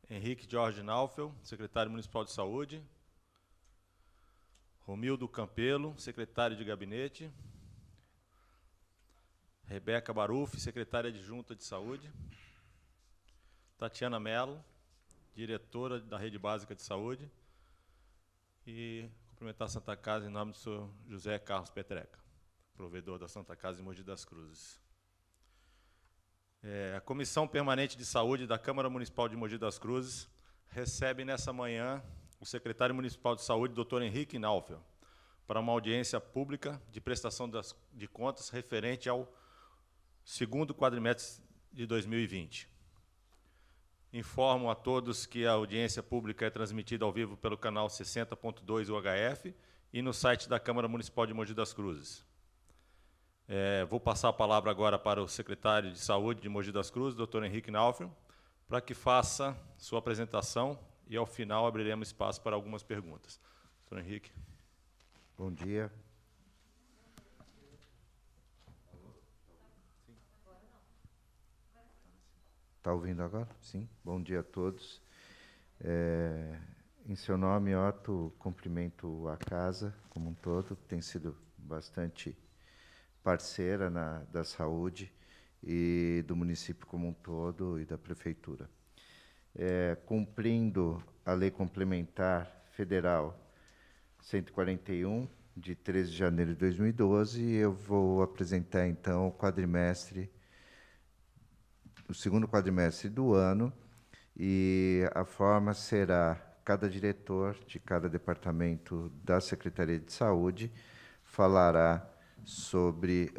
Henrique Jorge Naufel, secretário municipal de saúde. Romildo Campelo, secretário de gabinete. Rebeca Baruf, secretária adjunta de saúde. Tatiana Mello, diretora da Rede Básica de Saúde. E cumprimentar a Santa Casa em nome do senhor José Carlos Petreca, provedor da Santa Casa de Mogi das Cruzes. A Comissão Permanente de Saúde da Câmara Municipal de Mogi das Cruzes recebe nessa manhã o secretário municipal de saúde, Dr. Henrique Naufel, para uma audiência pública de prestação de contas referente ao segundo quadrimestre de 2020. Informo a todos que a audiência pública é transmitida ao vivo pelo canal 60.2 UHF e no site da Câmara Municipal de Mogi das Cruzes. Vou passar a palavra agora para o secretário de Saúde de Mogi das Cruzes, Dr. Henrique Naufel, para que faça sua apresentação e, ao final, abriremos espaço para algumas perguntas. Dr. Henrique. Bom dia. Está ouvindo agora? Sim. Bom dia a todos. Em seu nome, Otto, cumprimento a casa como um todo, que tem sido bastante parceira da saúde e do município como um todo e da prefeitura. Cumprindo a Lei Complementar Federal 141, de 13 de janeiro de 2012, eu vou apresentar, então, o segundo quadrimestre do ano, e a forma será: cada diretor de cada departamento da Secretaria de Saúde falará sobre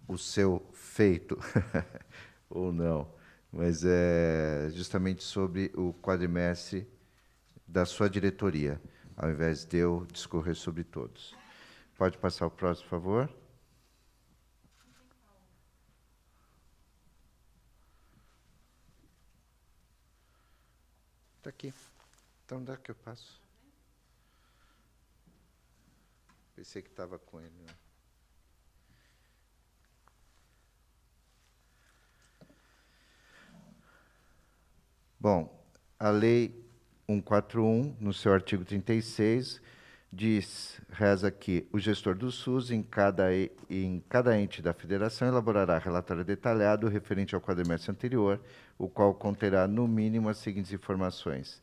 o seu feito, ou não, mas justamente sobre o quadrimestre da sua diretoria, ao invés de eu discorrer sobre todos. Pode passar o próximo, por favor? Está aqui. Então, dá que eu passo. Pensei que estava com ele, né? Bom, a Lei 141, no seu artigo 36, reza que o gestor do SUS, em cada ente da federação, elaborará relatório detalhado referente ao quadrimestre anterior, o qual conterá, no mínimo, as seguintes informações: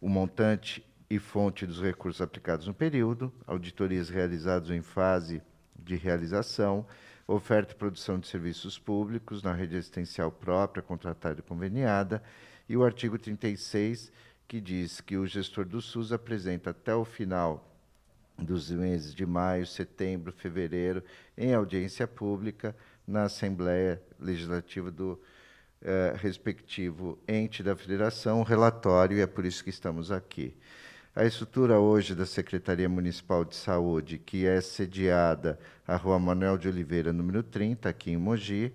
o montante e fonte dos recursos aplicados no período, auditorias realizadas em fase de realização, oferta e produção de serviços públicos na rede assistencial própria, contratada e conveniada, e o artigo 36, que diz que o gestor do SUS apresenta até o final dos meses de maio, setembro, fevereiro, em audiência pública, na Assembleia Legislativa do respectivo ente da federação, relatório, e é por isso que estamos aqui. A estrutura hoje da Secretaria Municipal de Saúde, que é sediada à Rua Manuel de Oliveira, número 30, aqui em Mogi,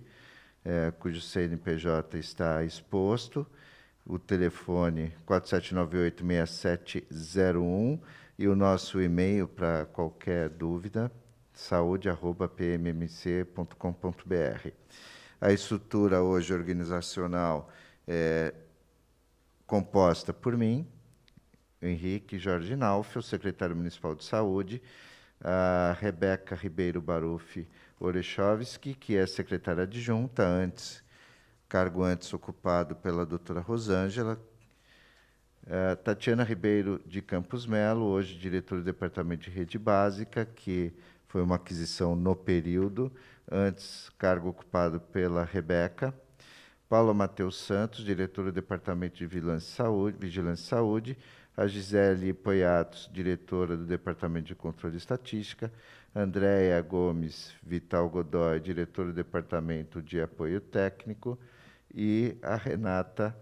cujo CNPJ está exposto, o telefone 4798-6701 e o nosso e-mail para qualquer dúvida, saude@pmmc.com.br. A estrutura hoje organizacional é composta por mim, Henrique Jorge Naufel, secretário municipal de saúde, a Rebeca Ribeiro Baruf Orechovski, que é secretária adjunta, cargo antes ocupado pela doutora Rosângela, Tatiana Ribeiro de Campos Melo, hoje diretora do Departamento de Rede Básica, que foi uma aquisição no período, antes cargo ocupado pela Rebeca. Paulo Matheus Santos, diretor do Departamento de Vigilância e Saúde, a Gisele Poiatos, diretora do Departamento de Controle e Estatística, Andréia Gomes Vital Godoy, diretora do Departamento de Apoio Técnico, e a Renata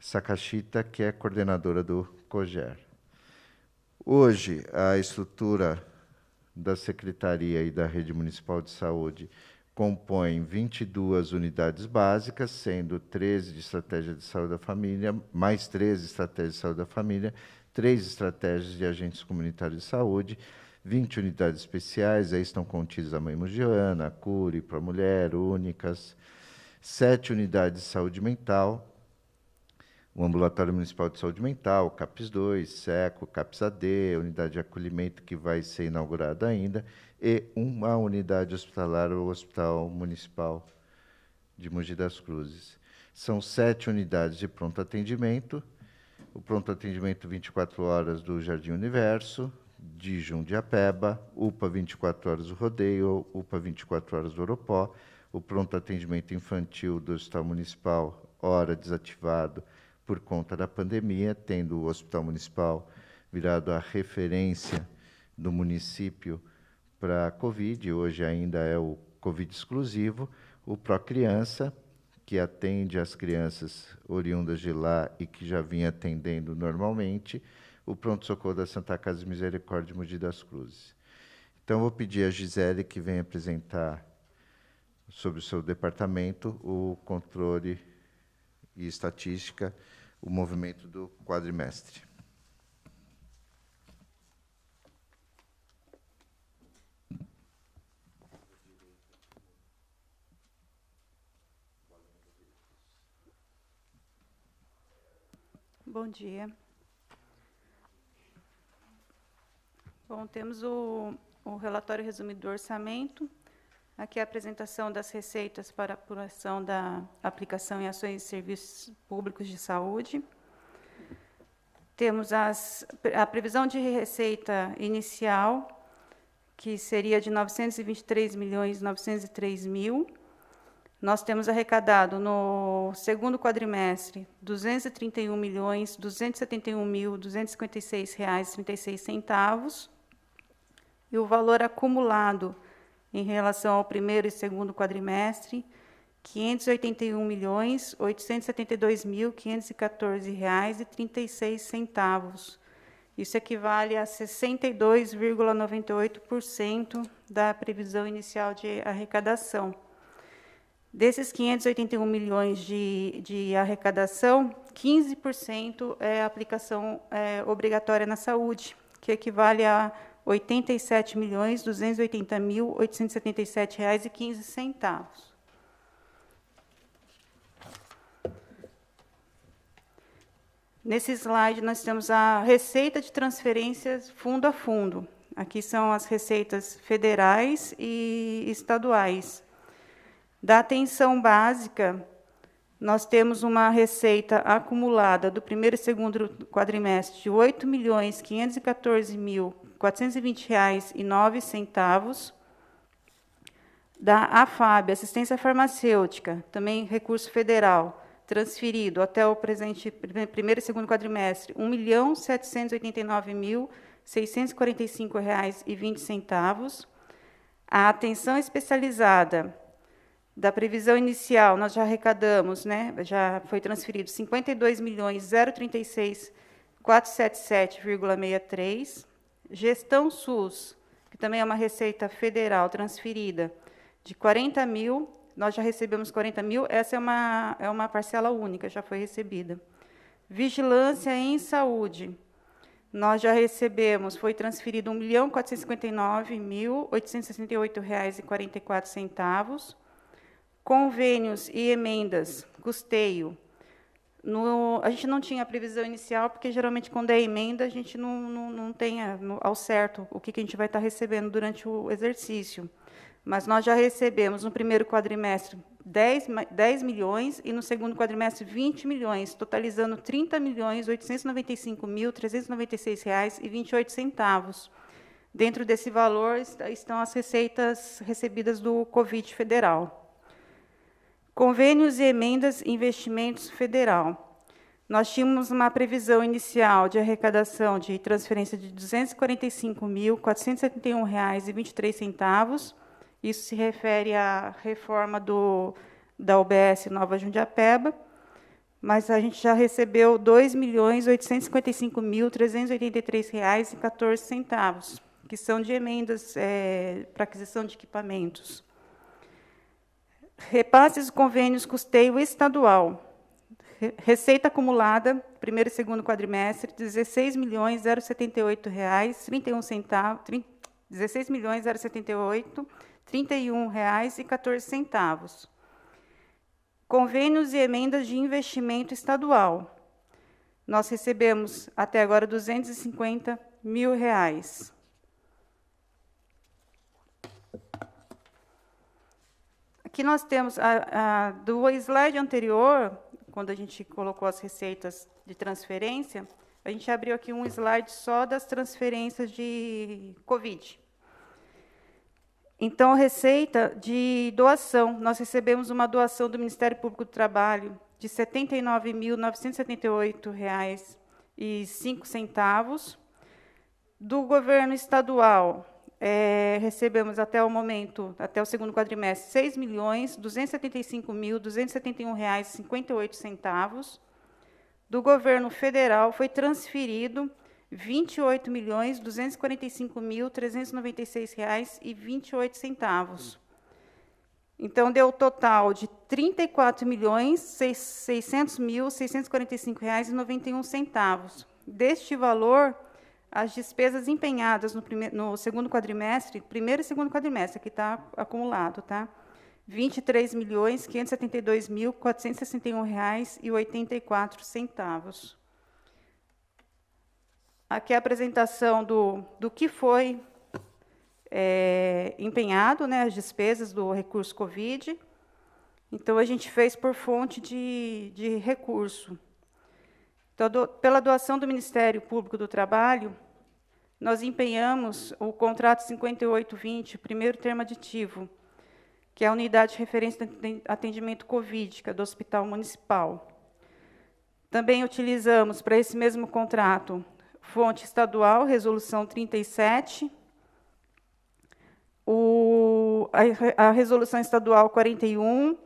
Sakashita, que é coordenadora do COGER. Hoje, a estrutura da Secretaria e da Rede Municipal de Saúde compõe 22 unidades básicas, sendo 13 de estratégia de saúde da família, mais 13 estratégias de saúde da família, 3 estratégias de agentes comunitários de saúde, 20 unidades especiais, aí estão contidas a Mãe Mogiana, a Cure, Promulher, Únicas, 7 unidades de saúde mental, o Ambulatório Municipal de Saúde Mental, CAPS 2, SECO, CAPS AD, unidade de acolhimento que vai ser inaugurada ainda, e uma unidade hospitalar, o Hospital Municipal de Mogi das Cruzes. São 7 unidades de pronto atendimento, o pronto atendimento 24 horas do Jardim Universo, de Jundiapeba, UPA 24 horas do Rodeio, UPA 24 horas do Oropó, o pronto atendimento infantil do Hospital Municipal, hora desativado por conta da pandemia, tendo o Hospital Municipal virado a referência do município para a Covid, hoje ainda é o Covid exclusivo, o Procriança, que atende as crianças oriundas de lá e que já vinha atendendo normalmente, o pronto-socorro da Santa Casa de Misericórdia de Mogi das Cruzes. Então, vou pedir a Gisele que venha apresentar sobre o seu departamento o controle e estatística, o movimento do quadrimestre. Bom dia. Bom, temos o relatório resumido do orçamento. Aqui a apresentação das receitas para apuração da aplicação em ações e serviços públicos de saúde. Temos a previsão de receita inicial, que seria de 923.903.000. Nós temos arrecadado no segundo quadrimestre R$ 231.271.256,36. E o valor acumulado em relação ao primeiro e segundo quadrimestre, R$ 581.872.514,36. Isso equivale a 62,98% da previsão inicial de arrecadação. Desses 581 milhões de arrecadação, 15% é aplicação obrigatória na saúde, que equivale a R$ 87.280.877,15. Nesse slide, nós temos a receita de transferências fundo a fundo. Aqui são as receitas federais e estaduais. Da atenção básica, nós temos uma receita acumulada do primeiro e segundo quadrimestre de R$ 8.514.420,09. Da AFAB, Assistência Farmacêutica, também recurso federal, transferido até o presente primeiro e segundo quadrimestre, R$ 1.789.645,20. A atenção especializada, da previsão inicial, nós já arrecadamos, já foi transferido 52.036.477,63. Gestão SUS, que também é uma receita federal transferida, de 40 mil, nós já recebemos 40 mil, essa é uma parcela única, já foi recebida. Vigilância em saúde, nós já recebemos, foi transferido R$ 1.459.868,44. Convênios e emendas, custeio. A gente não tinha a previsão inicial, porque, geralmente, quando é emenda, a gente não tem ao certo o que a gente vai estar recebendo durante o exercício. Mas nós já recebemos, no primeiro quadrimestre, 10 milhões, e no segundo quadrimestre, 20 milhões, totalizando R$ 30.895.396,28. Dentro desse valor estão as receitas recebidas do Covid federal. Convênios e emendas, investimentos federal. Nós tínhamos uma previsão inicial de arrecadação de transferência de R$ 245.471,23. Isso se refere à reforma da UBS Nova Jundiapeba, mas a gente já recebeu R$ 2.855.383,14, que são de emendas para aquisição de equipamentos. Repasses e convênios custeio estadual. Receita acumulada, primeiro e segundo quadrimestre, R$ 16.078,31. R$ 16.078,31,14. Convênios e emendas de investimento estadual. nós recebemos, até agora, R$250 mil. Aqui nós temos, do slide anterior, quando a gente colocou as receitas de transferência, a gente abriu aqui um slide só das transferências de Covid. Então, receita de doação, nós recebemos uma doação do Ministério Público do Trabalho de R$ 79.978,05. Do governo estadual, recebemos até o momento, até o segundo quadrimestre, R$ 6.275.271,58. Do governo federal foi transferido R$ 28.245.396,28. Então, deu o total de R$ 34.600.645,91. Deste valor, as despesas empenhadas no segundo quadrimestre, primeiro e segundo quadrimestre, aqui está acumulado, tá? R$ 23.572.461,84. Aqui é a apresentação do que foi empenhado, né, as despesas do recurso Covid. Então, a gente fez por fonte de recurso. Então, pela doação do Ministério Público do Trabalho, nós empenhamos o contrato 5820, primeiro termo aditivo, que é a unidade de referência de atendimento Covid, que é do Hospital Municipal. Também utilizamos, para esse mesmo contrato, fonte estadual, resolução 37, a resolução estadual 41,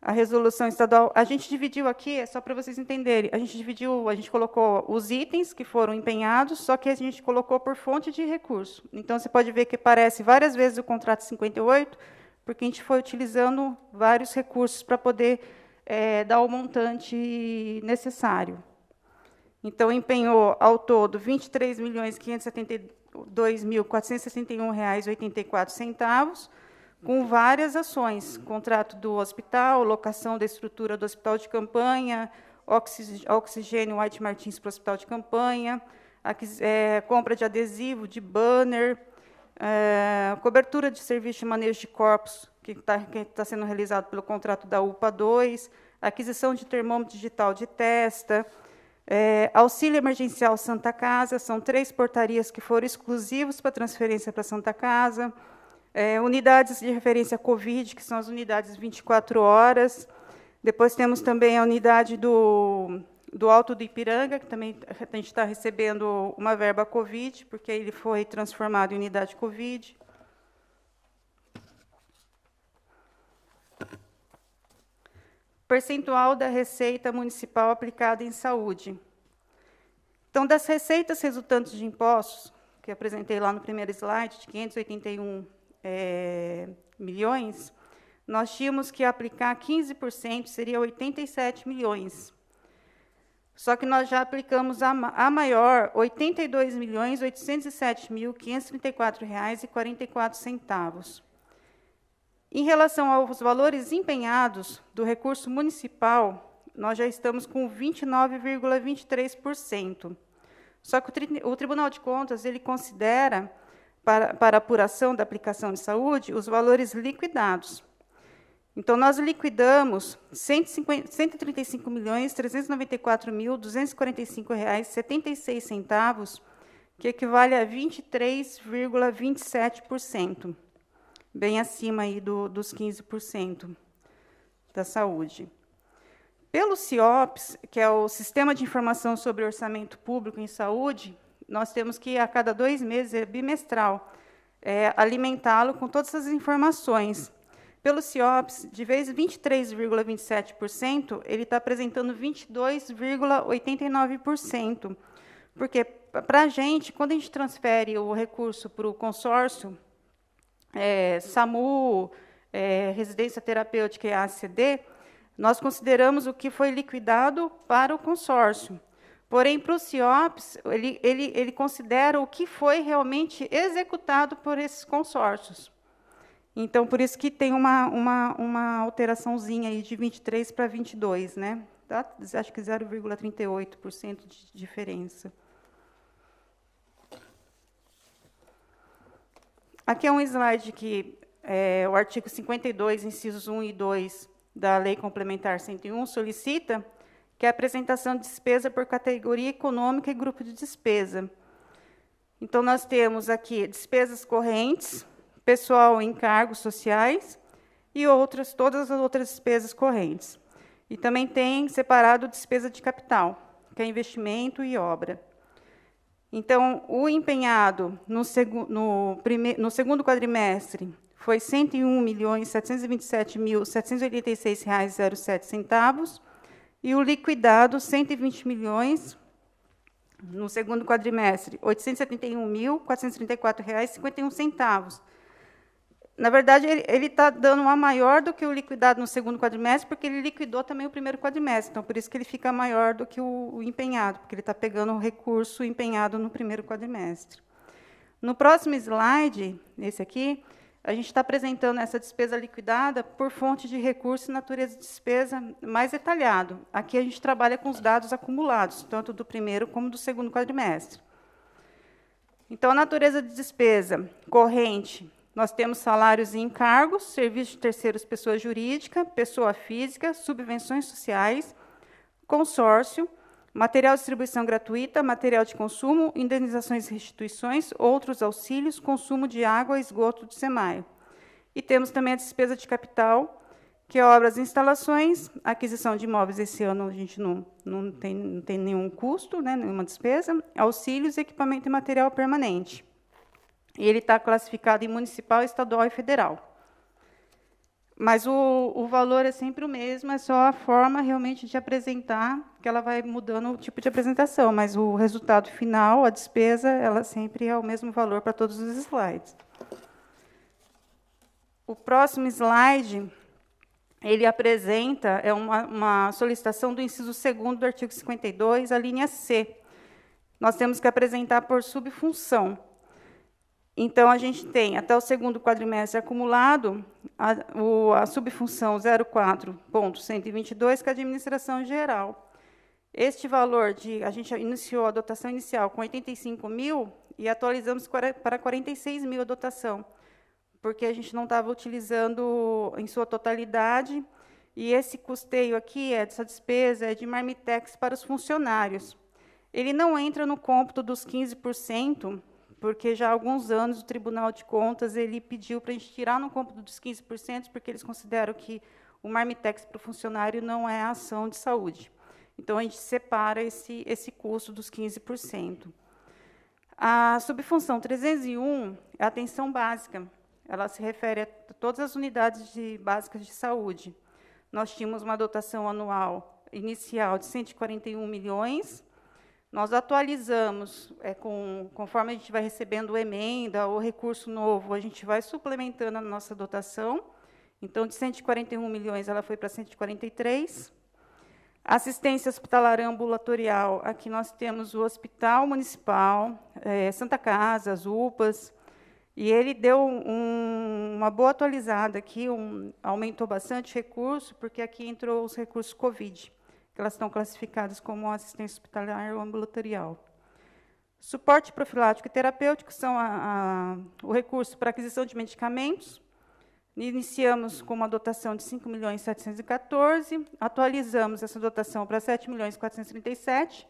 a resolução estadual... A gente dividiu aqui, só para vocês entenderem, a gente colocou os itens que foram empenhados, só que a gente colocou por fonte de recurso. Então, você pode ver que aparece várias vezes o contrato 58, porque a gente foi utilizando vários recursos para poder dar o montante necessário. Então, empenhou, ao todo, R$ 23.572.461,84, com várias ações, contrato do hospital, locação da estrutura do hospital de campanha, oxigênio White Martins para o hospital de campanha, compra de adesivo, de banner, cobertura de serviço de manejo de corpos, que está sendo realizado pelo contrato da UPA 2, aquisição de termômetro digital de testa, auxílio emergencial Santa Casa, são 3 portarias que foram exclusivos para transferência para Santa Casa, unidades de referência Covid, que são as unidades 24 horas, depois temos também a unidade do Alto do Ipiranga, que também a gente está recebendo uma verba Covid, porque ele foi transformado em unidade Covid. Percentual da receita municipal aplicada em saúde. Então, das receitas resultantes de impostos, que eu apresentei lá no primeiro slide, de 581 milhões, nós tínhamos que aplicar 15%, seria 87 milhões. Só que nós já aplicamos a maior, R$ 82.807.534,44. Em relação aos valores empenhados do recurso municipal, nós já estamos com 29,23%. Só que o Tribunal de Contas ele considera, para apuração da aplicação de saúde, os valores liquidados. Então, nós liquidamos R$ 135.394.245,76, que equivale a 23,27%, bem acima aí dos 15% da saúde. Pelo CIOPS, que é o Sistema de Informação sobre Orçamento Público em Saúde, nós temos que, a cada 2 meses, bimestral, alimentá-lo com todas as informações. Pelo CIOPS, de vez 23,27%, ele está apresentando 22,89%. Porque, para a gente, quando a gente transfere o recurso para o consórcio, SAMU, residência terapêutica e ACD, nós consideramos o que foi liquidado para o consórcio. Porém, para o CIOPS, ele considera o que foi realmente executado por esses consórcios. Então, por isso que tem uma alteraçãozinha aí de 23 para 22, né? tá? Acho que 0,38% de diferença. Aqui é um slide que o artigo 52, incisos 1 e 2 da Lei Complementar 101 solicita, que é a apresentação de despesa por categoria econômica e grupo de despesa. Então, nós temos aqui despesas correntes, pessoal em encargos sociais e todas as outras despesas correntes. E também tem separado despesa de capital, que é investimento e obra. Então, o empenhado no segundo quadrimestre foi R$ 101.727.786,07 e o liquidado R$ 120 milhões no segundo quadrimestre, R$ 871.434,51. Na verdade, ele está dando uma maior do que o liquidado no segundo quadrimestre, porque ele liquidou também o primeiro quadrimestre. Então, por isso que ele fica maior do que o empenhado, porque ele está pegando o recurso empenhado no primeiro quadrimestre. No próximo slide, esse aqui, a gente está apresentando essa despesa liquidada por fonte de recurso e natureza de despesa mais detalhado. Aqui a gente trabalha com os dados acumulados, tanto do primeiro como do segundo quadrimestre. Então, a natureza de despesa corrente, nós temos salários e encargos, serviços de terceiros, pessoa jurídica, pessoa física, subvenções sociais, consórcio, material de distribuição gratuita, material de consumo, indenizações e restituições, outros auxílios, consumo de água e esgoto do SEMAI. E temos também a despesa de capital, que é obras e instalações, aquisição de imóveis, esse ano a gente não tem nenhum custo, né, nenhuma despesa, auxílios, equipamento e material permanente. E ele está classificado em municipal, estadual e federal. Mas o valor é sempre o mesmo, é só a forma realmente de apresentar, que ela vai mudando o tipo de apresentação, mas o resultado final, a despesa, ela sempre é o mesmo valor para todos os slides. O próximo slide, ele apresenta uma solicitação do inciso 2º do artigo 52, a linha C. Nós temos que apresentar por subfunção. Então, a gente tem, até o segundo quadrimestre acumulado, a subfunção 04.122, que é a administração geral. Este valor, a gente iniciou a dotação inicial com 85 mil e atualizamos para 46 mil a dotação, porque a gente não estava utilizando em sua totalidade, e esse custeio aqui, essa despesa, é de marmitex para os funcionários. Ele não entra no cômputo dos 15%, porque já há alguns anos o Tribunal de Contas ele pediu para a gente tirar no cômputo dos 15%, porque eles consideram que o marmitex para o funcionário não é ação de saúde. Então, a gente separa esse custo dos 15%. A subfunção 301 é a atenção básica. Ela se refere a todas as unidades básicas de saúde. Nós tínhamos uma dotação anual inicial de 141 milhões. Nós atualizamos, conforme a gente vai recebendo emenda ou recurso novo, a gente vai suplementando a nossa dotação. Então, de 141 milhões, ela foi para 143. Assistência hospitalar ambulatorial, aqui nós temos o Hospital Municipal, Santa Casa, as UPAs, e ele deu uma boa atualizada aqui, aumentou bastante recurso, porque aqui entrou os recursos COVID, que elas estão classificadas como assistência hospitalar ou ambulatorial. Suporte profilático e terapêutico são o recurso para aquisição de medicamentos. Iniciamos com uma dotação de 5.714.000, atualizamos essa dotação para 7.437.000,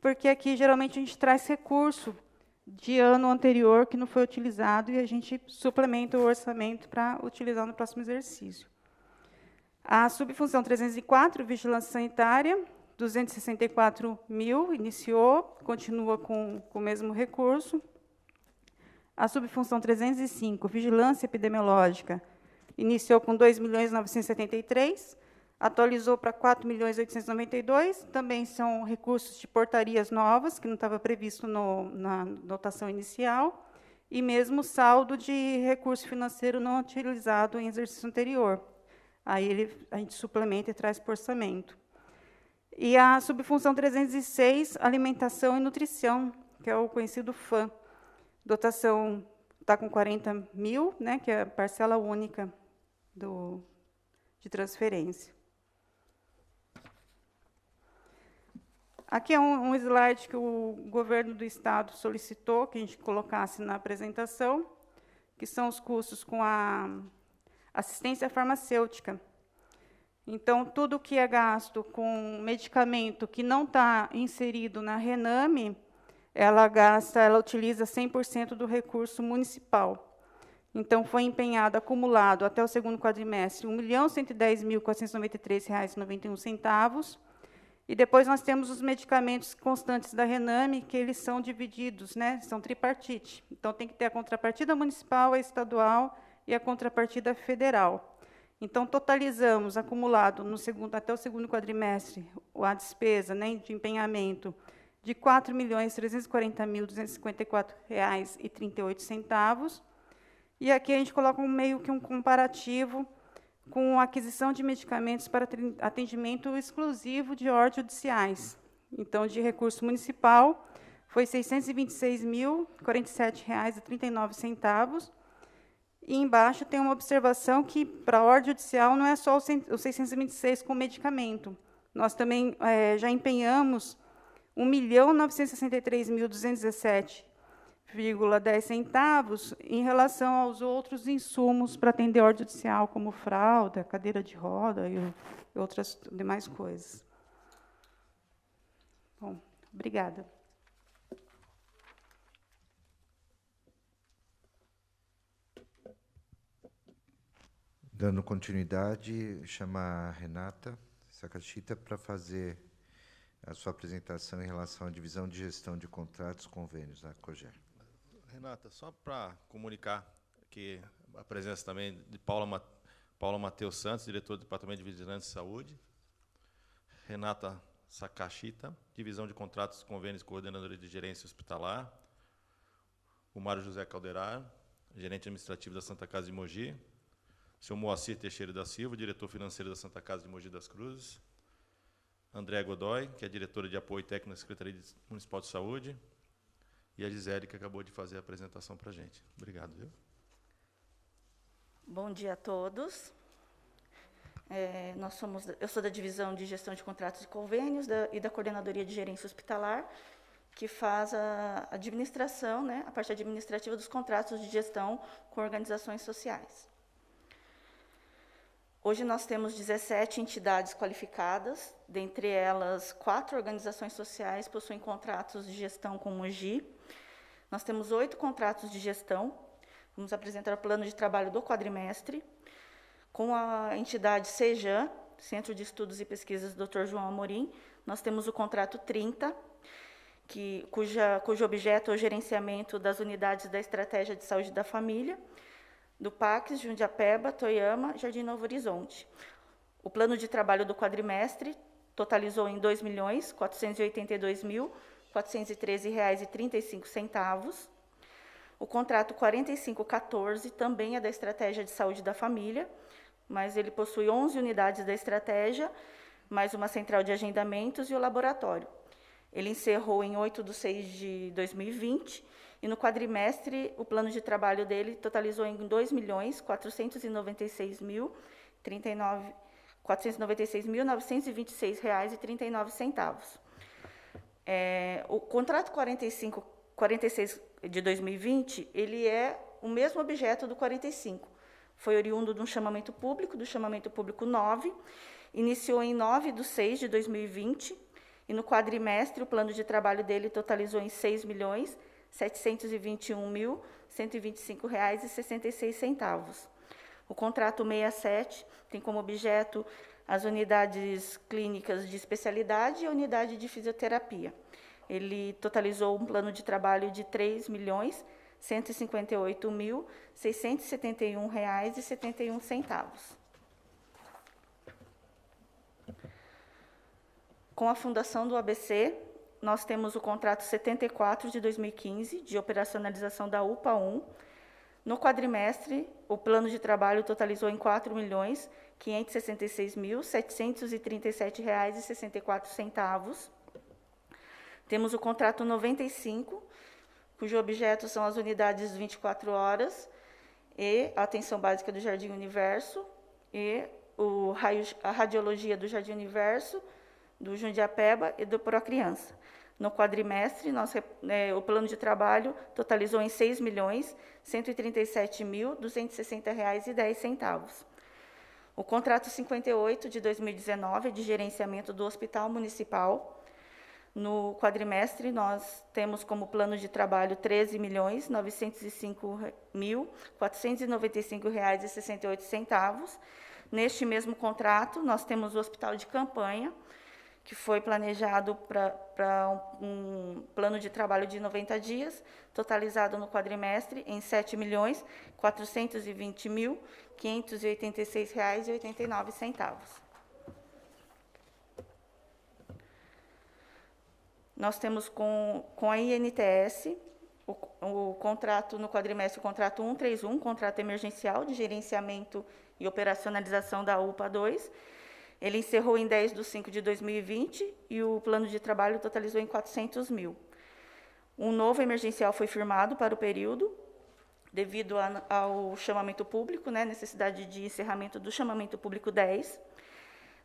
porque aqui, geralmente, a gente traz recurso de ano anterior que não foi utilizado e a gente suplementa o orçamento para utilizar no próximo exercício. A subfunção 304, vigilância sanitária, 264 mil, iniciou, continua com o mesmo recurso. A subfunção 305, vigilância epidemiológica, iniciou com 2.973.000, atualizou para 4.892.000, também são recursos de portarias novas, que não estava previsto na dotação inicial, e mesmo saldo de recurso financeiro não utilizado em exercício anterior. Aí a gente suplementa e traz para o orçamento. E a subfunção 306, alimentação e nutrição, que é o conhecido FAM. Dotação está com 40 mil, né, que é a parcela única de transferência. Aqui é um slide que o governo do Estado solicitou que a gente colocasse na apresentação, que são os custos com a assistência farmacêutica. Então, tudo que é gasto com medicamento que não está inserido na RENAME, ela utiliza 100% do recurso municipal. Então, foi empenhado, acumulado, até o segundo quadrimestre, R$ 1.110.493,91. E depois nós temos os medicamentos constantes da RENAME, que eles são divididos, né, são tripartite. Então, tem que ter a contrapartida municipal, a estadual e a contrapartida federal. Então, totalizamos, acumulado até o segundo quadrimestre, a despesa, né, de empenhamento de R$ 4.340.254,38. E aqui a gente coloca meio que um comparativo com a aquisição de medicamentos para atendimento exclusivo de ordens judiciais. Então, de recurso municipal, foi R$ 626.047,39. E embaixo tem uma observação que, para a ordem judicial, não é só os 626 com medicamento. Nós também já empenhamos R$ 1.963.217,10 em relação aos outros insumos para atender a ordem judicial, como fralda, cadeira de roda e outras demais coisas. Bom, obrigada. Dando continuidade, chamar a Renata Sakashita para fazer a sua apresentação em relação à divisão de gestão de contratos e convênios da COGER. Renata, só para comunicar que a presença também de Paula Matheus Santos, diretor do Departamento de Vigilância e Saúde, Renata Sakashita, divisão de contratos, convênios e coordenadora de gerência hospitalar, o Mário José Calderar, gerente administrativo da Santa Casa de Mogi, o senhor Moacir Teixeira da Silva, diretor financeiro da Santa Casa de Mogi das Cruzes, André Godoy, que é diretora de apoio técnico da Secretaria Municipal de Saúde, e a Gisele, que acabou de fazer a apresentação para a gente. Obrigado, viu? Bom dia a todos. Eu sou da divisão de gestão de contratos e convênios e da coordenadoria de gerência hospitalar, que faz a administração, né, a parte administrativa dos contratos de gestão com organizações sociais. Hoje nós temos 17 entidades qualificadas, dentre elas 4 organizações sociais possuem contratos de gestão com Mogi. Nós temos 8 contratos de gestão. Vamos apresentar o plano de trabalho do quadrimestre, com a entidade CEJAM, Centro de Estudos e Pesquisas Dr. João Amorim. Nós temos o contrato 30, cujo objeto é o gerenciamento das unidades da Estratégia de Saúde da Família, do PACS, Jundiapeba, Toyama, Jardim Novo Horizonte. O plano de trabalho do quadrimestre totalizou em R$ 2.482.413,35. O contrato 4514 também é da Estratégia de Saúde da Família, mas ele possui 11 unidades da estratégia, mais uma central de agendamentos e o laboratório. Ele encerrou em 8/6/2020, e no quadrimestre, o plano de trabalho dele totalizou em R$ 2.496.926,39. O contrato 46 de 2020, ele é o mesmo objeto do 45. Foi oriundo de um chamamento público, do chamamento público 9, iniciou em 9/6/2020, e no quadrimestre, o plano de trabalho dele totalizou em R$ 6.721.125,66. O contrato 67 tem como objeto as unidades clínicas de especialidade e a unidade de fisioterapia. Ele totalizou um plano de trabalho de R$ 3.158.671,71. Com a fundação do ABC, nós temos o contrato 74 de 2015, de operacionalização da UPA 1. No quadrimestre, o plano de trabalho totalizou em R$ 4.566.737,64. Temos o contrato 95, cujo objeto são as unidades 24 horas e a atenção básica do Jardim Universo e a radiologia do Jardim Universo, do Jundiapeba e do Procriança. No quadrimestre, o plano de trabalho totalizou em R$ 6.137.260,10. O contrato 58 de 2019 é de gerenciamento do Hospital Municipal. No quadrimestre, nós temos como plano de trabalho R$ 13.905.495,68. Neste mesmo contrato, nós temos o Hospital de Campanha, que foi planejado para um plano de trabalho de 90 dias, totalizado no quadrimestre em R$ 7.420.586,89. Nós temos com a INTS o contrato no quadrimestre, o contrato 131, contrato emergencial de gerenciamento e operacionalização da UPA 2. Ele encerrou em 10/5/2020 e o plano de trabalho totalizou em 400 mil. Um novo emergencial foi firmado para o período, devido ao chamamento público, necessidade de encerramento do chamamento público 10,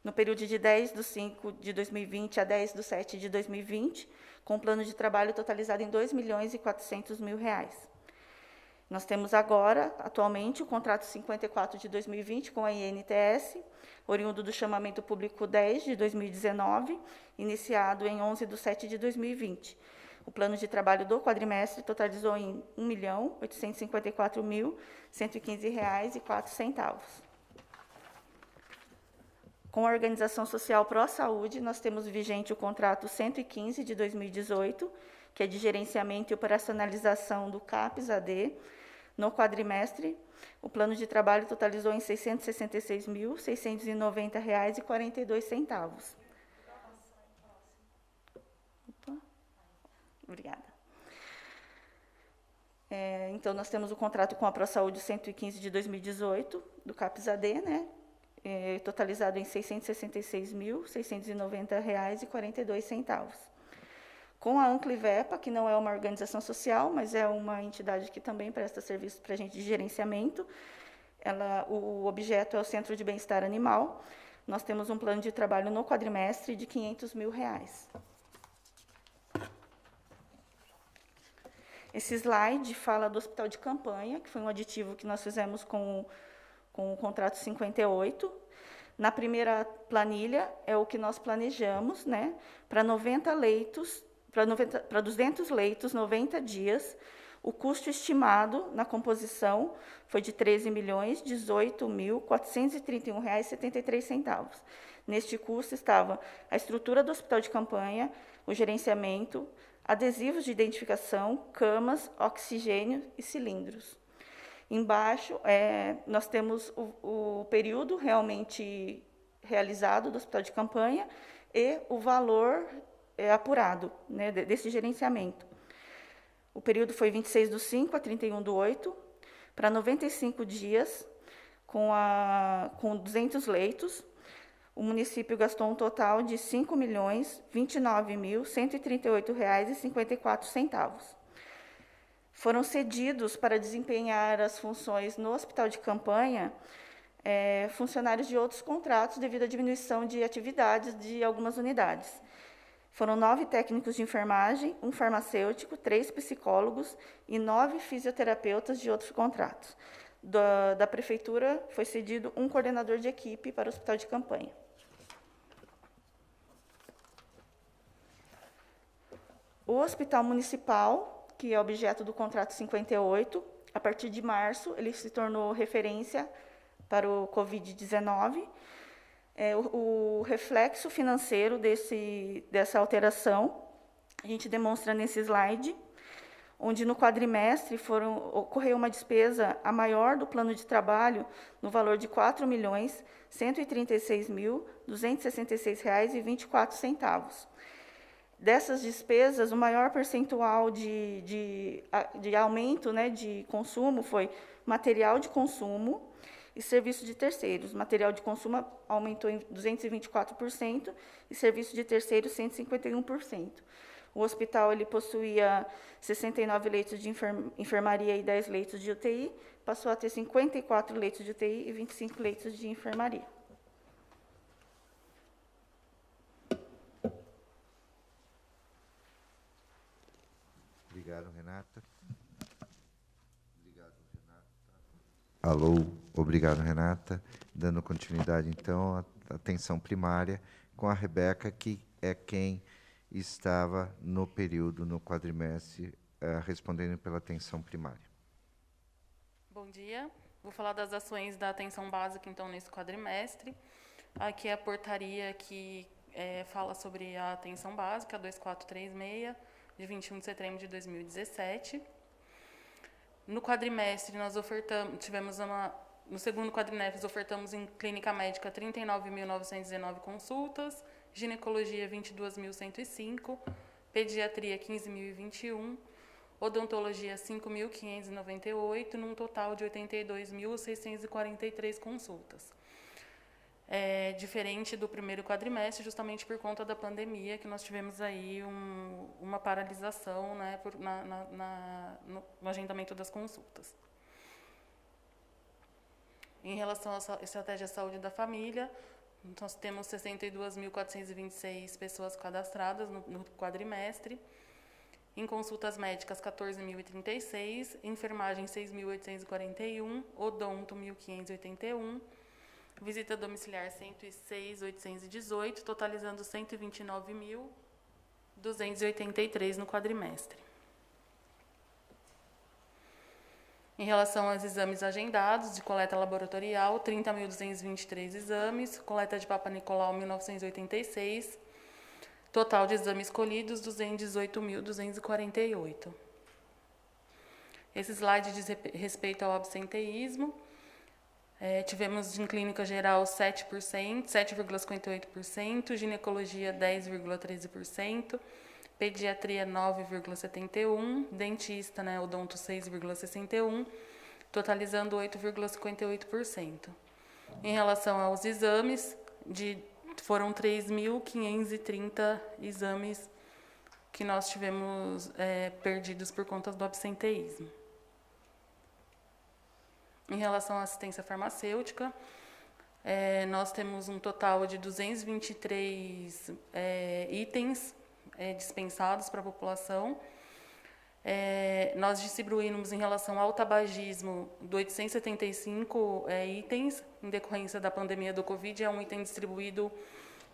no período de 10/5/2020 a 10/7/2020, com plano de trabalho totalizado em R$ 2.400.000. Nós temos agora, atualmente, o contrato 54 de 2020 com a INTS, oriundo do chamamento público 10 de 2019, iniciado em 11/7/2020. O plano de trabalho do quadrimestre totalizou em R$ 1.854.115,04. Com a Organização Social Pró Saúde, nós temos vigente o contrato 115 de 2018, que é de gerenciamento e operacionalização do CAPS-AD. No quadrimestre, o plano de trabalho totalizou em R$ 666.690,42. Obrigada. Então, nós temos o contrato com a Pró Saúde 115 de 2018, do CAPS-AD, totalizado em R$ 666.690,42. Com a Anclivepa, que não é uma organização social, mas é uma entidade que também presta serviço para a gente de gerenciamento. O objeto é o Centro de Bem-Estar Animal. Nós temos um plano de trabalho no quadrimestre de R$ 500 mil. Esse slide fala do Hospital de Campanha, que foi um aditivo que nós fizemos com o contrato 58. Na primeira planilha, é o que nós planejamos, para 90 leitos, para 200 leitos, 90 dias. O custo estimado na composição foi de R$ 13.018.431,73. Neste custo estava a estrutura do Hospital de Campanha, o gerenciamento, adesivos de identificação, camas, oxigênio e cilindros. Embaixo, nós temos o período realmente realizado do Hospital de Campanha e o valor apurado desse gerenciamento. O período foi 26/5 a 31/8, para 95 dias, com 200 leitos. O município gastou um total de R$ 5.029.138,54. Foram cedidos para desempenhar as funções no Hospital de Campanha funcionários de outros contratos devido à diminuição de atividades de algumas unidades. Foram 9 técnicos de enfermagem, 1 farmacêutico, 3 psicólogos e 9 fisioterapeutas de outros contratos. Da Prefeitura foi cedido 1 coordenador de equipe para o Hospital de Campanha. O Hospital Municipal, que é objeto do contrato 58, a partir de março, ele se tornou referência para o Covid-19. O reflexo financeiro dessa alteração, a gente demonstra nesse slide, onde no quadrimestre ocorreu uma despesa a maior do plano de trabalho no valor de R$ 4.136.266,24. Dessas despesas, o maior percentual de aumento de consumo foi material de consumo e serviço de terceiros. Material de consumo aumentou em 224% e serviço de terceiros 151%. O hospital ele possuía 69 leitos de enfermaria e 10 leitos de UTI, passou a ter 54 leitos de UTI e 25 leitos de enfermaria. Obrigado, Renata. Alô, obrigado, Renata. Dando continuidade, então, à atenção primária, com a Rebeca, que é quem estava no período, no quadrimestre, respondendo pela atenção primária. Bom dia. Vou falar das ações da atenção básica, então, nesse quadrimestre. Aqui é a portaria que fala sobre a atenção básica, 2436, de 21 de setembro de 2017. No quadrimestre, nós no segundo quadrimestre, ofertamos em clínica médica 39.919 consultas, ginecologia 22.105, pediatria 15.021, odontologia 5.598, num total de 82.643 consultas. Diferente do primeiro quadrimestre, justamente por conta da pandemia, que nós tivemos aí uma paralisação, né, no agendamento das consultas. Em relação à estratégia de saúde da família, nós temos 62.426 pessoas cadastradas no quadrimestre. Em consultas médicas, 14.036, enfermagem, 6.841, odonto, 1.581, visita domiciliar, 106.818, totalizando 129.283 no quadrimestre. Em relação aos exames agendados de coleta laboratorial, 30.223 exames, coleta de Papa Nicolau, 1.986, total de exames colhidos, 218.248. Esse slide diz respeito ao absenteísmo. Tivemos em clínica geral 7,58%, ginecologia 10,13%, pediatria 9,71%, dentista, né, odonto 6,61%, totalizando 8,58%. Em relação aos exames, foram 3.530 exames que nós tivemos perdidos por conta do absenteísmo. Em relação à assistência farmacêutica, nós temos um total de 223 itens dispensados para a população. Nós distribuímos, em relação ao tabagismo, 875 itens, em decorrência da pandemia do Covid. É um item distribuído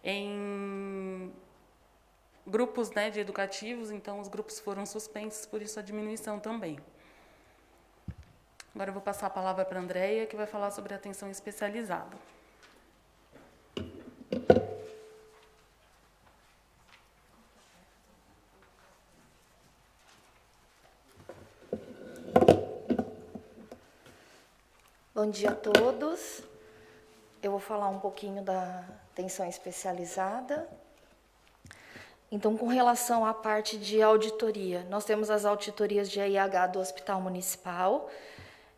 em grupos, né, de educativos, então os grupos foram suspensos, por isso a diminuição também. Agora eu vou passar a palavra para a Andréia, que vai falar sobre atenção especializada. Bom dia a todos. Eu vou falar um pouquinho da atenção especializada. Então, com relação à parte de auditoria, nós temos as auditorias de AIH do Hospital Municipal,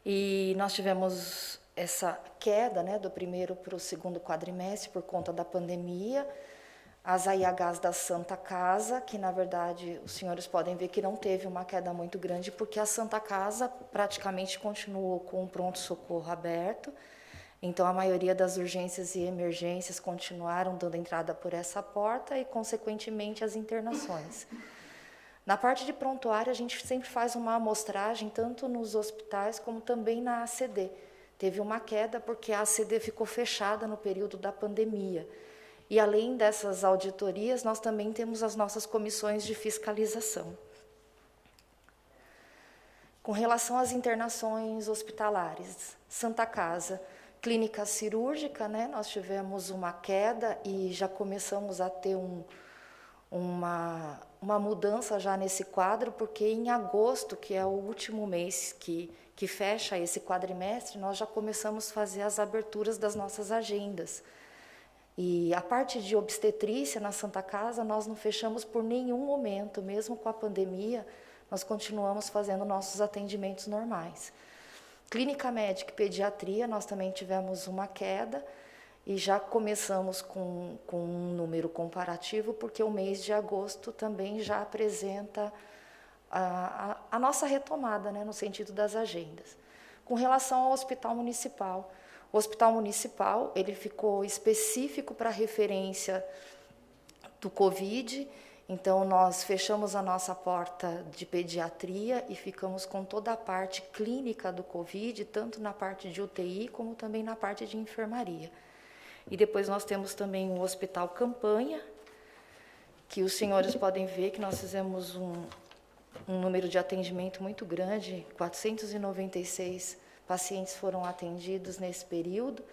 e nós tivemos essa queda, né, do primeiro para o segundo quadrimestre por conta da pandemia. As AIHs da Santa Casa, que na verdade os senhores podem ver que não teve uma queda muito grande, porque a Santa Casa praticamente continuou com o pronto-socorro aberto. Então, a maioria das urgências e emergências continuaram dando entrada por essa porta e, consequentemente, as internações. Na parte de prontuário, a gente sempre faz uma amostragem, tanto nos hospitais como também na ACD. Teve uma queda porque a ACD ficou fechada no período da pandemia. E, além dessas auditorias, nós também temos as nossas comissões de fiscalização. Com relação às internações hospitalares, Santa Casa, clínica cirúrgica, né, nós tivemos uma queda e já começamos a ter uma mudança já nesse quadro, porque em agosto, que é o último mês que fecha esse quadrimestre, nós já começamos a fazer as aberturas das nossas agendas. E a parte de obstetrícia na Santa Casa, nós não fechamos por nenhum momento, mesmo com a pandemia, nós continuamos fazendo nossos atendimentos normais. Clínica médica e pediatria, nós também tivemos uma queda e já começamos com um número comparativo, porque o mês de agosto também já apresenta a nossa retomada, né, no sentido das agendas. Com relação ao Hospital Municipal, o Hospital Municipal ele ficou específico para referência do Covid Então, nós fechamos a nossa porta de pediatria e ficamos com toda a parte clínica do Covid, tanto na parte de UTI como também na parte de enfermaria. E depois nós temos também o hospital campanha, que os senhores podem ver que nós fizemos um número de atendimento muito grande, 496 pacientes foram atendidos nesse período,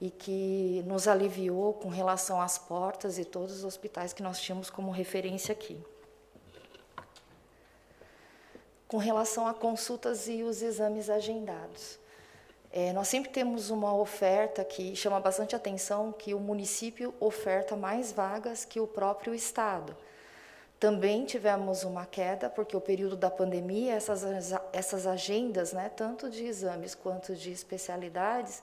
e que nos aliviou com relação às portas e todos os hospitais que nós tínhamos como referência aqui. Com relação a consultas e os exames agendados, nós sempre temos uma oferta que chama bastante atenção, que o município oferta mais vagas que o próprio Estado. Também tivemos uma queda, porque o período da pandemia, essas agendas, né, tanto de exames quanto de especialidades,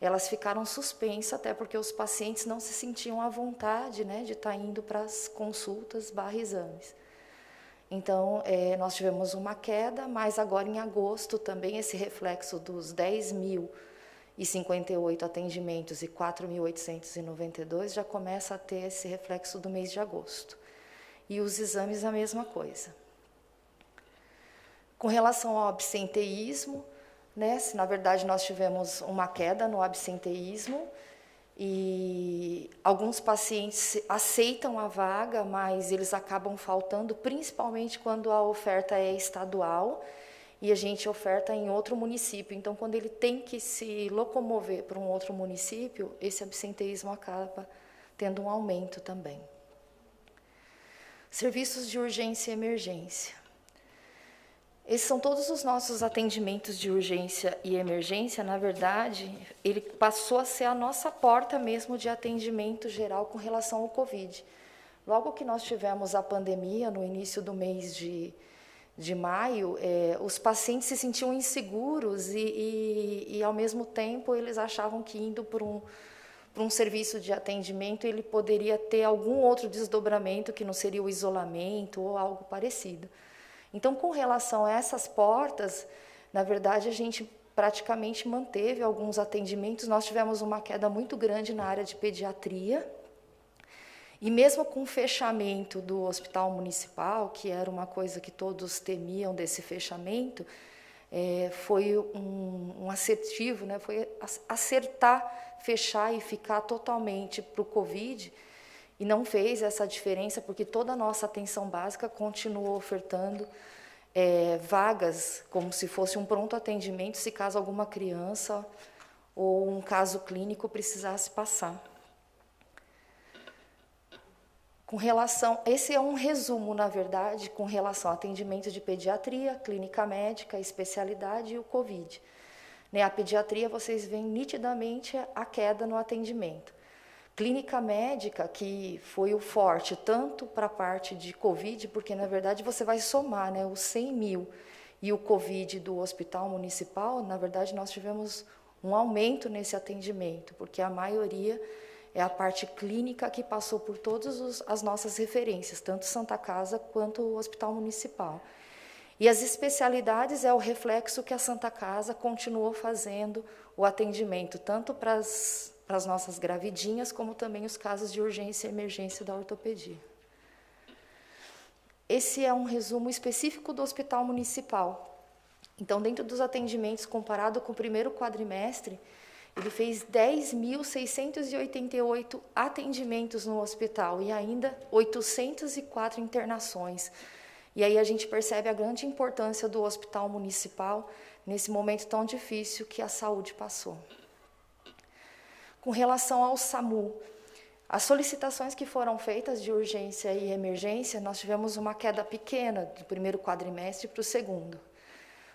elas ficaram suspensas, até porque os pacientes não se sentiam à vontade, né, de estar indo para as consultas / exames. Então, nós tivemos uma queda, mas agora em agosto também esse reflexo dos 10.058 atendimentos e 4.892 já começa a ter esse reflexo do mês de agosto. E os exames a mesma coisa. Com relação ao absenteísmo, né, na verdade nós tivemos uma queda no absenteísmo e alguns pacientes aceitam a vaga, mas eles acabam faltando, principalmente quando a oferta é estadual e a gente oferta em outro município. Então, quando ele tem que se locomover para um outro município, esse absenteísmo acaba tendo um aumento também. Serviços de urgência e emergência. Esses são todos os nossos atendimentos de urgência e emergência. Na verdade, ele passou a ser a nossa porta mesmo de atendimento geral com relação ao Covid. Logo que nós tivemos a pandemia, no início do mês de maio, os pacientes se sentiam inseguros e, ao mesmo tempo, eles achavam que indo por um serviço de atendimento, ele poderia ter algum outro desdobramento que não seria o isolamento ou algo parecido. Então, com relação a essas portas, na verdade, a gente praticamente manteve alguns atendimentos. Nós tivemos uma queda muito grande na área de pediatria. E mesmo com o fechamento do hospital municipal, que era uma coisa que todos temiam desse fechamento, foi um assertivo, né? Foi acertar, fechar e ficar totalmente para o Covid. E não fez essa diferença, porque toda a nossa atenção básica continuou ofertando vagas, como se fosse um pronto atendimento, se caso alguma criança ou um caso clínico precisasse passar. Com relação, esse é um resumo, na verdade, com relação ao atendimento de pediatria, clínica médica, especialidade e o Covid. A pediatria, vocês veem nitidamente a queda no atendimento. Clínica médica, que foi o forte, tanto para a parte de Covid, porque, na verdade, você vai somar, né, os 100 mil e o Covid do hospital municipal, na verdade, nós tivemos um aumento nesse atendimento, porque a maioria é a parte clínica que passou por todas as nossas referências, tanto Santa Casa quanto o hospital municipal. E as especialidades é o reflexo que a Santa Casa continuou fazendo o atendimento, tanto para as nossas gravidinhas, como também os casos de urgência e emergência da ortopedia. Esse é um resumo específico do hospital municipal. Então, dentro dos atendimentos, comparado com o primeiro quadrimestre, ele fez 10.688 atendimentos no hospital e ainda 804 internações. E aí a gente percebe a grande importância do hospital municipal nesse momento tão difícil que a saúde passou. Com relação ao SAMU, as solicitações que foram feitas de urgência e emergência, nós tivemos uma queda pequena do primeiro quadrimestre para o segundo.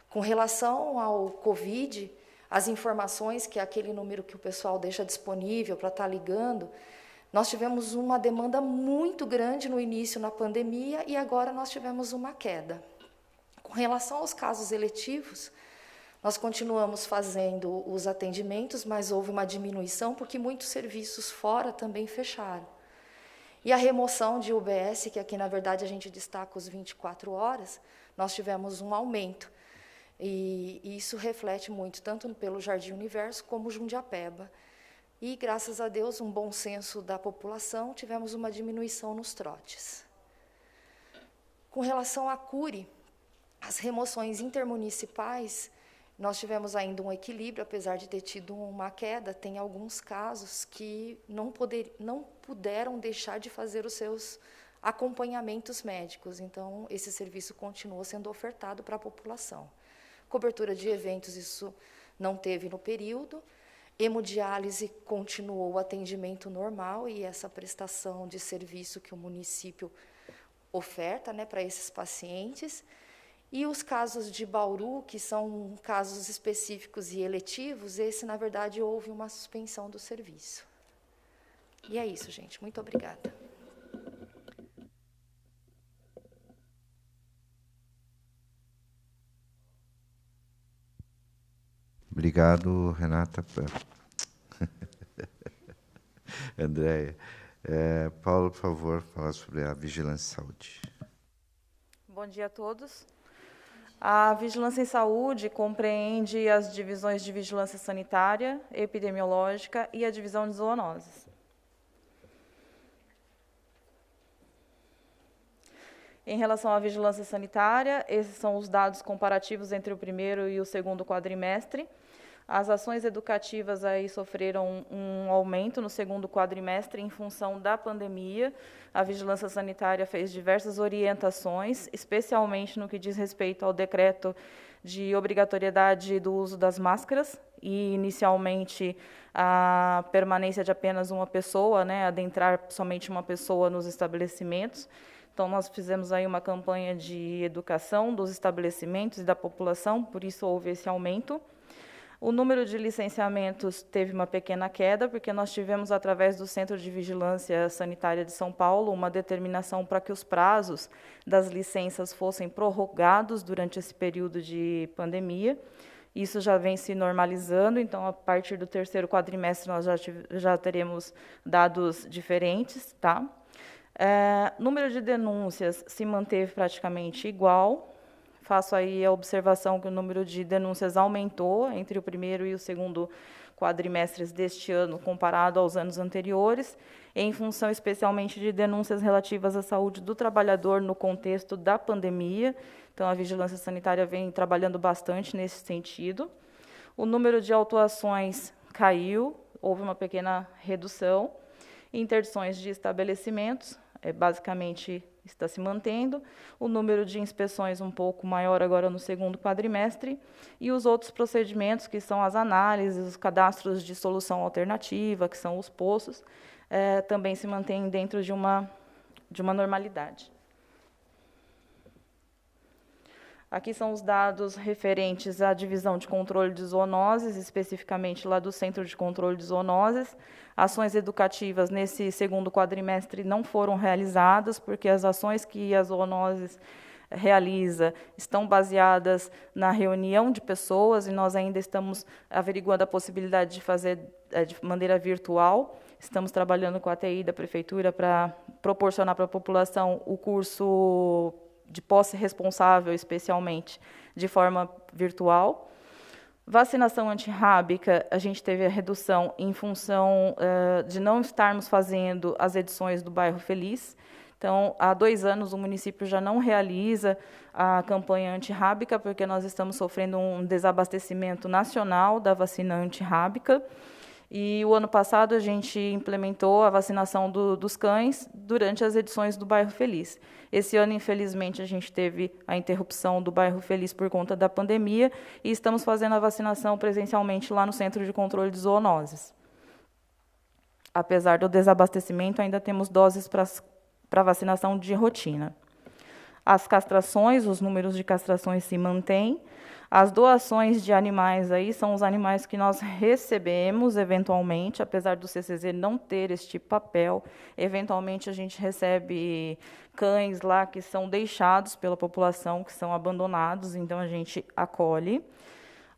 Com relação ao Covid, as informações, que é aquele número que o pessoal deixa disponível para estar ligando, nós tivemos uma demanda muito grande no início na pandemia e agora nós tivemos uma queda. Com relação aos casos eletivos, nós continuamos fazendo os atendimentos, mas houve uma diminuição porque muitos serviços fora também fecharam. E a remoção de UBS, que aqui na verdade a gente destaca os 24 horas, nós tivemos um aumento. E isso reflete muito, tanto pelo Jardim Universo como Jundiapeba. E, graças a Deus, um bom senso da população, tivemos uma diminuição nos trotes. Com relação à CURI, as remoções intermunicipais, nós tivemos ainda um equilíbrio, apesar de ter tido uma queda. Tem alguns casos que não puderam deixar de fazer os seus acompanhamentos médicos. Então, esse serviço continua sendo ofertado para a população. Cobertura de eventos, isso não teve no período. Hemodiálise continuou o atendimento normal e essa prestação de serviço que o município oferta, né, para esses pacientes. E os casos de Bauru, que são casos específicos e eletivos, esse, na verdade, houve uma suspensão do serviço. E é isso, gente. Muito obrigada. Obrigado, Renata. Andréia. Paulo, por favor, falar sobre a vigilância em saúde. Bom dia a todos. A Vigilância em Saúde compreende as divisões de vigilância sanitária, epidemiológica e a divisão de zoonoses. Em relação à vigilância sanitária, esses são os dados comparativos entre o primeiro e o segundo quadrimestre. As ações educativas aí sofreram um aumento no segundo quadrimestre em função da pandemia. A vigilância sanitária fez diversas orientações, especialmente no que diz respeito ao decreto de obrigatoriedade do uso das máscaras e, inicialmente, a permanência de apenas uma pessoa, né, adentrar somente uma pessoa nos estabelecimentos. Então, nós fizemos aí uma campanha de educação dos estabelecimentos e da população, por isso houve esse aumento. O número de licenciamentos teve uma pequena queda, porque nós tivemos, através do Centro de Vigilância Sanitária de São Paulo, uma determinação para que os prazos das licenças fossem prorrogados durante esse período de pandemia. Isso já vem se normalizando, então, a partir do terceiro quadrimestre, nós já teremos dados diferentes. Tá? Número de denúncias se manteve praticamente igual. Faço aí a observação que o número de denúncias aumentou entre o primeiro e o segundo quadrimestres deste ano, comparado aos anos anteriores, em função especialmente de denúncias relativas à saúde do trabalhador no contexto da pandemia. Então, a vigilância sanitária vem trabalhando bastante nesse sentido. O número de autuações caiu, houve uma pequena redução. Interdições de estabelecimentos, basicamente, está se mantendo, o número de inspeções um pouco maior agora no segundo quadrimestre, e os outros procedimentos, que são as análises, os cadastros de solução alternativa, que são os poços, também se mantêm dentro de uma normalidade. Aqui são os dados referentes à divisão de controle de zoonoses, especificamente lá do Centro de Controle de Zoonoses. Ações educativas nesse segundo quadrimestre não foram realizadas, porque as ações que a zoonoses realiza estão baseadas na reunião de pessoas, e nós ainda estamos averiguando a possibilidade de fazer de maneira virtual. Estamos trabalhando com a TI da Prefeitura para proporcionar para a população o curso de posse responsável, especialmente, de forma virtual. Vacinação antirrábica, a gente teve a redução em função de não estarmos fazendo as edições do Bairro Feliz. Então, há 2 anos, o município já não realiza a campanha antirrábica, porque nós estamos sofrendo um desabastecimento nacional da vacina antirrábica. E o ano passado a gente implementou a vacinação dos cães durante as edições do Bairro Feliz. Esse ano, infelizmente, a gente teve a interrupção do Bairro Feliz por conta da pandemia e estamos fazendo a vacinação presencialmente lá no Centro de Controle de Zoonoses. Apesar do desabastecimento, ainda temos doses para vacinação de rotina. As castrações, os números de castrações se mantêm. As doações de animais aí são os animais que nós recebemos, eventualmente, apesar do CCZ não ter este papel. Eventualmente, a gente recebe cães lá que são deixados pela população, que são abandonados, então a gente acolhe.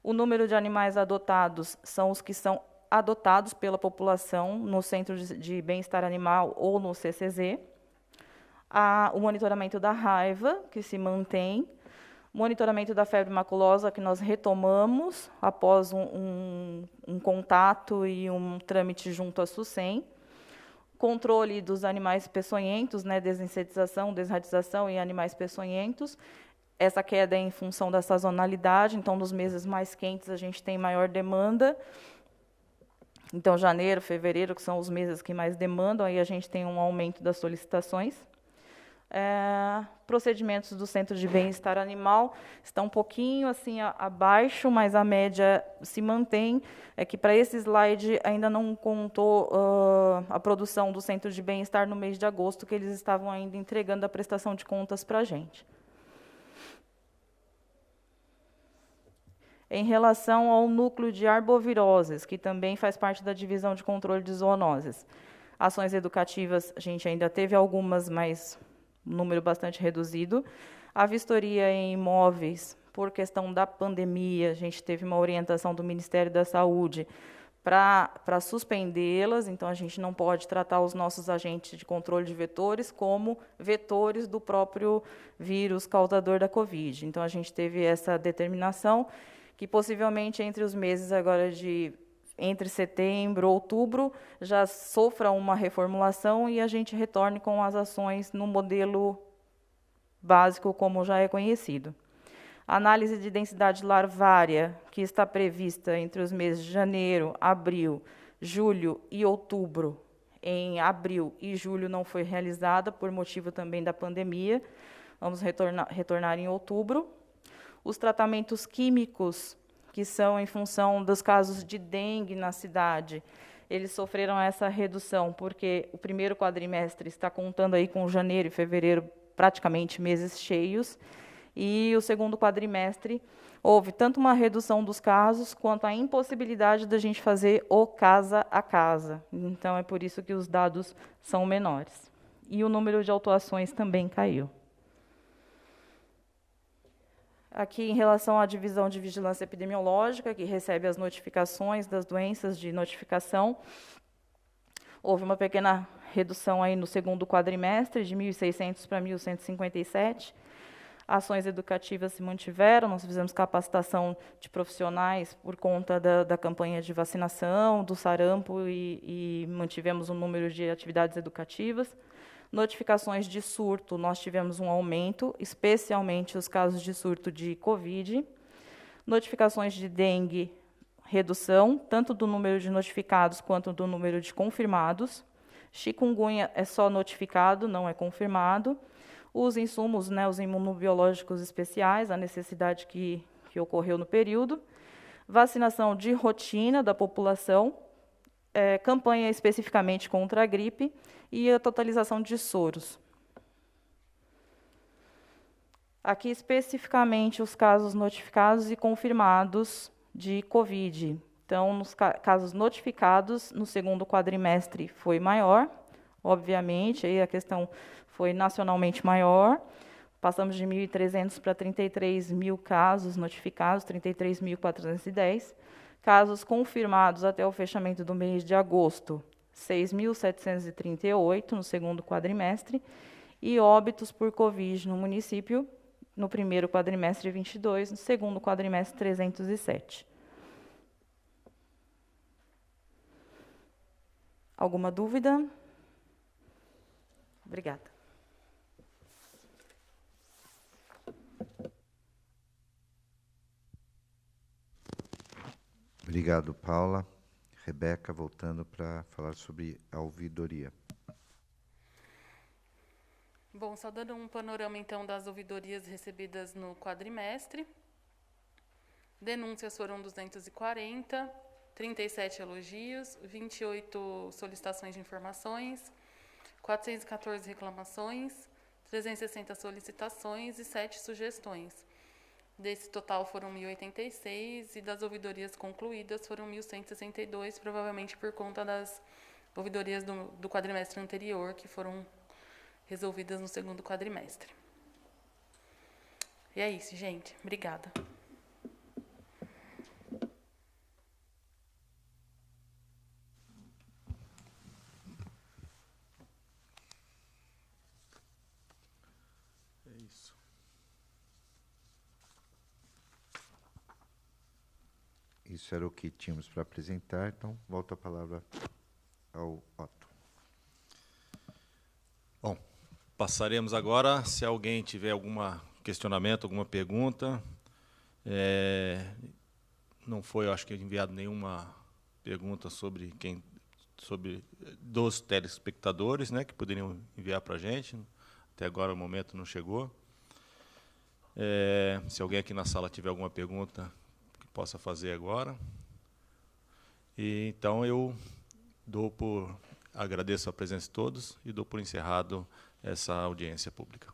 O número de animais adotados são os que são adotados pela população no Centro de Bem-Estar Animal ou no CCZ. O monitoramento da raiva, que se mantém. Monitoramento da febre maculosa, que nós retomamos após um contato e um trâmite junto à SUSEM. controle dos animais peçonhentos, né, desinsetização, desratização e animais peçonhentos. Essa queda é em função da sazonalidade, então, nos meses mais quentes, a gente tem maior demanda. Então, janeiro, fevereiro, que são os meses que mais demandam, aí a gente tem um aumento das solicitações. Procedimentos do Centro de Bem-Estar Animal estão um pouquinho assim abaixo, mas a média se mantém. É que para esse slide ainda não contou a produção do Centro de Bem-Estar no mês de agosto, que eles estavam ainda entregando a prestação de contas para a gente. Em relação ao núcleo de arboviroses, que também faz parte da divisão de controle de zoonoses. Ações educativas, a gente ainda teve algumas, mas um número bastante reduzido. A vistoria em imóveis, por questão da pandemia, a gente teve uma orientação do Ministério da Saúde para suspendê-las, então a gente não pode tratar os nossos agentes de controle de vetores como vetores do próprio vírus causador da Covid. Então a gente teve essa determinação que possivelmente entre os meses agora entre setembro e outubro, já sofra uma reformulação e a gente retorne com as ações no modelo básico, como já é conhecido. A análise de densidade larvária, que está prevista entre os meses de janeiro, abril, julho e outubro, em abril e julho não foi realizada, por motivo também da pandemia. Vamos retornar em outubro. Os tratamentos químicos, que são em função dos casos de dengue na cidade, eles sofreram essa redução, porque o primeiro quadrimestre está contando aí com janeiro e fevereiro praticamente meses cheios, e o segundo quadrimestre houve tanto uma redução dos casos, quanto a impossibilidade da gente fazer o casa a casa. Então, é por isso que os dados são menores. E o número de autuações também caiu. Aqui, em relação à divisão de vigilância epidemiológica, que recebe as notificações das doenças de notificação, houve uma pequena redução aí no segundo quadrimestre, de 1.600 para 1.157. Ações educativas se mantiveram, nós fizemos capacitação de profissionais por conta da campanha de vacinação, do sarampo, e mantivemos um número de atividades educativas. Notificações de surto, nós tivemos um aumento, especialmente os casos de surto de Covid. Notificações de dengue, redução, tanto do número de notificados quanto do número de confirmados. Chikungunya é só notificado, não é confirmado. Os insumos, né, os imunobiológicos especiais, a necessidade que ocorreu no período. Vacinação de rotina da população, campanha especificamente contra a gripe, e a totalização de soros. Aqui, especificamente, os casos notificados e confirmados de Covid. Então, nos casos notificados, no segundo quadrimestre foi maior, obviamente, aí a questão foi nacionalmente maior. Passamos de 1.300 para 33.000 casos notificados, 33.410. Casos confirmados até o fechamento do mês de agosto, 6.738 no segundo quadrimestre, e óbitos por Covid no município, no primeiro quadrimestre, 22, no segundo quadrimestre, 307. Alguma dúvida? Obrigada. Obrigado, Paula. Rebeca, voltando para falar sobre a ouvidoria. Bom, só dando um panorama, então, das ouvidorias recebidas no quadrimestre. Denúncias foram 240, 37 elogios, 28 solicitações de informações, 414 reclamações, 360 solicitações e 7 sugestões. Desse total foram 1.086 e das ouvidorias concluídas foram 1.162, provavelmente por conta das ouvidorias do quadrimestre anterior, que foram resolvidas no segundo quadrimestre. E é isso, gente. Obrigada. É isso. Isso era o que tínhamos para apresentar, então volto a palavra ao Otto. Passaremos agora, se alguém tiver algum questionamento, alguma pergunta. Não foi, eu acho que, enviado nenhuma pergunta sobre dos telespectadores, né, que poderiam enviar para a gente. Até agora o momento não chegou. Se alguém aqui na sala tiver alguma pergunta que possa fazer agora. E então eu agradeço a presença de todos e dou por encerrado essa audiência pública.